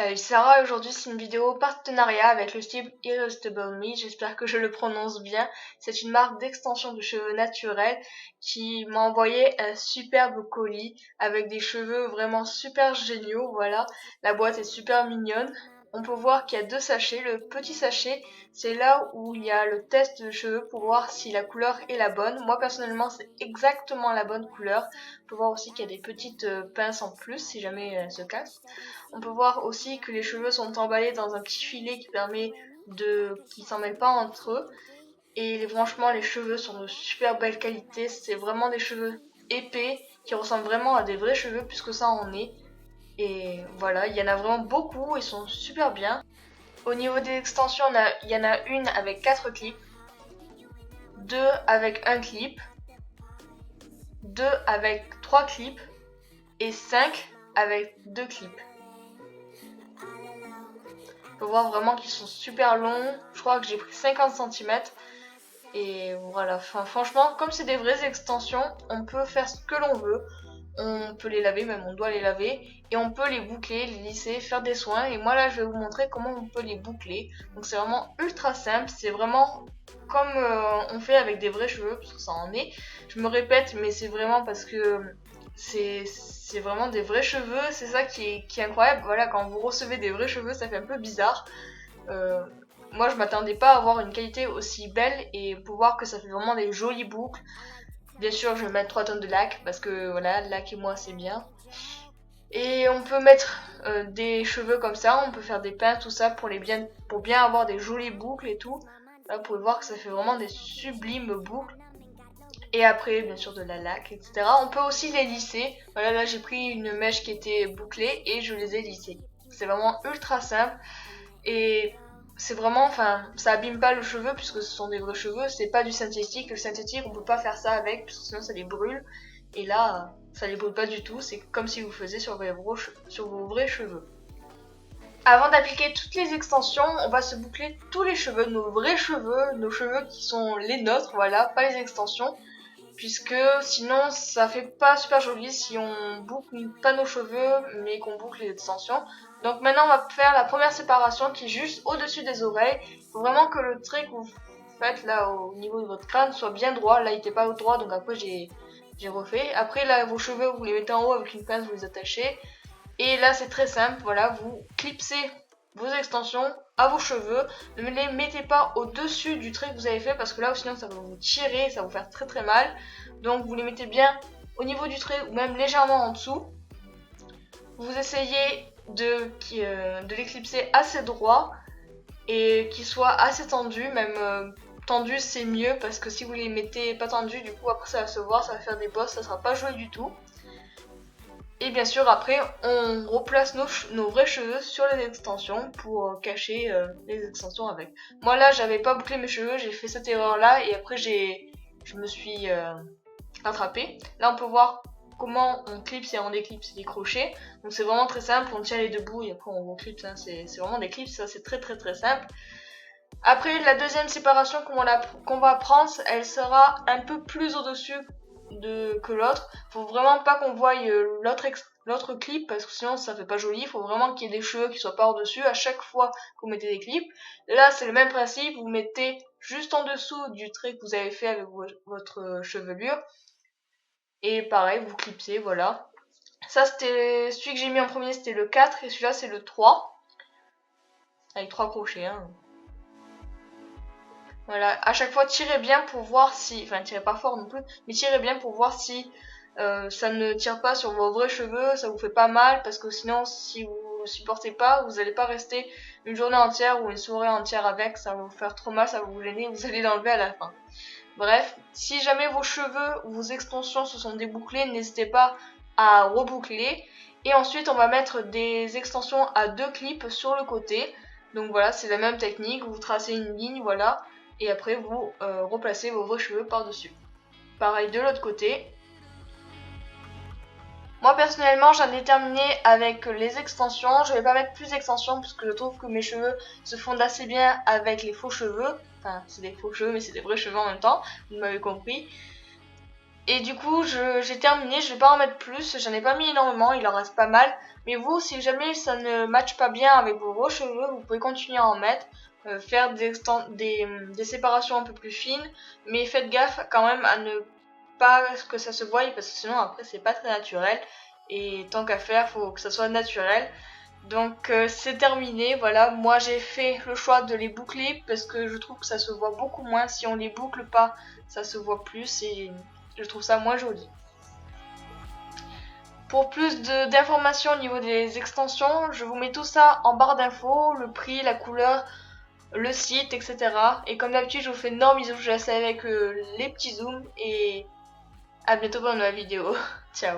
Salut Sarah, aujourd'hui c'est une vidéo partenariat avec le style Irresistible Me, j'espère que je le prononce bien. C'est une marque d'extension de cheveux naturels qui m'a envoyé un superbe colis avec des cheveux vraiment super géniaux, voilà. La boîte est super mignonne. On peut voir qu'il y a deux sachets. Le petit sachet, c'est là où il y a le test de cheveux pour voir si la couleur est la bonne. Moi personnellement c'est exactement la bonne couleur. On peut voir aussi qu'il y a des petites pinces en plus si jamais elles se cassent. On peut voir aussi que les cheveux sont emballés dans un petit filet qui permet qu'ils s'en mêlent pas entre eux. Et franchement, les cheveux sont de super belle qualité. C'est vraiment des cheveux épais qui ressemblent vraiment à des vrais cheveux puisque ça en est. Et voilà, il y en a vraiment beaucoup, ils sont super bien. Au niveau des extensions, il y en a une avec 4 clips, 2 avec un clip, 2 avec 3 clips et 5 avec 2 clips. On peut voir vraiment qu'ils sont super longs. Je crois que j'ai pris 50 cm. Et voilà, franchement, comme c'est des vraies extensions, on peut faire ce que l'on veut. On peut les laver, même on doit les laver. Et on peut les boucler, les lisser, faire des soins. Et moi là, je vais vous montrer comment on peut les boucler. Donc c'est vraiment ultra simple. C'est vraiment comme on fait avec des vrais cheveux, parce que ça en est. Je me répète, mais c'est vraiment parce que c'est vraiment des vrais cheveux. C'est ça qui est incroyable. Voilà, quand vous recevez des vrais cheveux, ça fait un peu bizarre. Moi je m'attendais pas à avoir une qualité aussi belle et pour voir que ça fait vraiment des jolies boucles. Bien sûr je vais mettre 3 tonnes de lac parce que voilà, lac et moi c'est bien. Et on peut mettre des cheveux comme ça, on peut faire des pinces, tout ça pour bien avoir des jolies boucles et tout. Là vous pouvez voir que ça fait vraiment des sublimes boucles. Et après bien sûr de la laque, etc. On peut aussi les lisser. Voilà, là j'ai pris une mèche qui était bouclée et je les ai lissées. C'est vraiment ultra simple. Et c'est vraiment, ça abîme pas le cheveu puisque ce sont des vrais cheveux, c'est pas du synthétique. Le synthétique, on peut pas faire ça avec puisque sinon ça les brûle. Et là, ça les brûle pas du tout, c'est comme si vous faisiez sur vos vrais cheveux. Avant d'appliquer toutes les extensions, on va se boucler tous les cheveux, nos vrais cheveux, nos cheveux qui sont les nôtres, voilà, pas les extensions. Puisque sinon ça fait pas super joli si on boucle pas nos cheveux mais qu'on boucle les extensions. Donc maintenant on va faire la première séparation qui est juste au-dessus des oreilles. Il faut vraiment que le trait que vous faites là au niveau de votre crâne soit bien droit. Là il était pas au droit donc après j'ai refait. Après là vos cheveux vous les mettez en haut avec une pince, vous les attachez. Et là c'est très simple, voilà, vous clipsez vos extensions à vos cheveux. Ne les mettez pas au-dessus du trait que vous avez fait parce que là sinon ça va vous tirer, ça va vous faire très très mal. Donc vous les mettez bien au niveau du trait ou même légèrement en dessous. Vous essayez de les clipser assez droit et qu'ils soient assez tendus, même tendus c'est mieux parce que si vous les mettez pas tendus, du coup après ça va se voir, ça va faire des bosses, ça sera pas joli du tout. Et bien sûr après on replace nos vrais cheveux sur les extensions pour cacher les extensions avec. Moi là j'avais pas bouclé mes cheveux, j'ai fait cette erreur là et après je me suis rattrapée. Là on peut voir comment on clipse et on déclipse les crochets. Donc c'est vraiment très simple, on tient les deux bouts et après on clipse, hein. C'est vraiment des clips, ça c'est très très très simple. Après la deuxième séparation qu'on va prendre, elle sera un peu plus au-dessus que l'autre. Faut vraiment pas qu'on voie l'autre clip parce que sinon ça fait pas joli. Faut vraiment qu'il y ait des cheveux qui soient pas au-dessus à chaque fois que vous mettez des clips. Là c'est le même principe, vous mettez juste en dessous du trait que vous avez fait avec votre chevelure. Et pareil, vous clipsez, voilà. Ça c'était celui que j'ai mis en premier, c'était le 4 et celui-là c'est le 3. Avec 3 crochets, hein. Voilà, à chaque fois tirez bien pour voir si, enfin tirez pas fort non plus, mais tirez bien pour voir si ça ne tire pas sur vos vrais cheveux, ça vous fait pas mal, parce que sinon si vous ne supportez pas, vous n'allez pas rester une journée entière ou une soirée entière avec, ça va vous faire trop mal, ça va vous gêner, vous allez l'enlever à la fin. Bref, si jamais vos cheveux ou vos extensions se sont débouclés, n'hésitez pas à reboucler. Et ensuite on va mettre des extensions à 2 clips sur le côté. Donc voilà, c'est la même technique, vous tracez une ligne, voilà. Et après vous replacez vos vrais cheveux par-dessus. Pareil de l'autre côté. Moi personnellement j'en ai terminé avec les extensions. Je vais pas mettre plus d'extensions parce que je trouve que mes cheveux se fondent assez bien avec les faux cheveux. Enfin c'est des faux cheveux mais c'est des vrais cheveux en même temps, vous m'avez compris. Et du coup, j'ai terminé, je vais pas en mettre plus, j'en ai pas mis énormément, il en reste pas mal. Mais vous, si jamais ça ne matche pas bien avec vos cheveux, vous pouvez continuer à en mettre, faire des séparations un peu plus fines. Mais faites gaffe quand même à ne pas que ça se voie, parce que sinon après c'est pas très naturel. Et tant qu'à faire, faut que ça soit naturel. Donc c'est terminé, voilà, moi j'ai fait le choix de les boucler parce que je trouve que ça se voit beaucoup moins. Si on les boucle pas, ça se voit plus et je trouve ça moins joli. Pour plus d'informations au niveau des extensions, je vous mets tout ça en barre d'infos, le prix, la couleur, le site, etc. Et comme d'habitude, je vous fais énorme bisous, je vous laisse avec les petits zooms et à bientôt pour une nouvelle vidéo. Ciao.